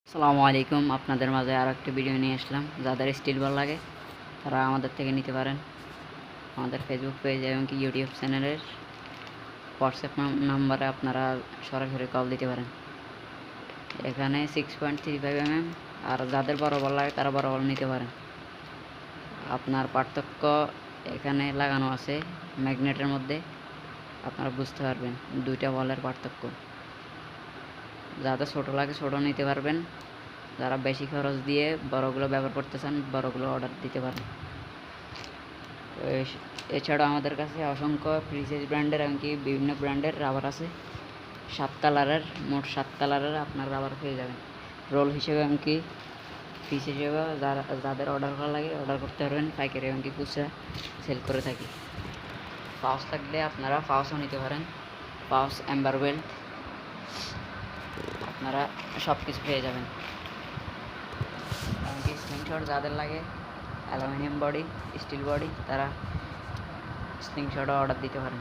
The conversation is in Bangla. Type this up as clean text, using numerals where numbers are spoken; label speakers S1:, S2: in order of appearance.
S1: আসসালামু আলাইকুম। আপনাদের মাঝে আরও একটা ভিডিও নিয়ে আসলাম। যাদের স্টিল বল লাগে তারা আমাদের থেকে নিতে পারেন। আমাদের ফেসবুক পেজ এবং কি ইউটিউব চ্যানেলের হোয়াটসঅ্যাপ নাম্বারে আপনারা সরাসরি কল দিতে পারেন। এখানে 6.35 mm, আর যাদের বড় বল লাগে তারা বড় বল নিতে পারেন। আপনার পার্থক্য এখানে লাগানো আছে ম্যাগনেটের মধ্যে, আপনারা বুঝতে পারবেন দুইটা বলের পার্থক্য। যাদের ছোটো লাগে ছোটো নিতে পারবেন, যারা বেশি খরচ দিয়ে বড়গুলো ব্যবহার করতে চান বড়গুলো অর্ডার দিতে পারেন। এছাড়াও আমাদের কাছে অসংখ্য প্রিসেজ ব্র্যান্ডের এমনকি বিভিন্ন ব্র্যান্ডের রাবার আছে। 7 কালারের, মোট 7 কালারের আপনার রাবার পেয়ে যাবেন। রোল হিসেবে এমনকি পিস হিসেবে যাদের অর্ডার করা লাগে অর্ডার করতে পারবেন। পাইকারি এমনকি খুচরা সেল করে থাকি। পাউচ থাকলে আপনারা পাউচও নিতে পারেন। পাউচ, অ্যাম্বার বেল্ট, আপনারা সব কিছু পেয়ে যাবেন। এমনকি স্লিংশট যাদের লাগে, অ্যালুমিনিয়াম বডি, স্টিল বডি, তারা স্লিংশটও অর্ডার দিতে পারেন।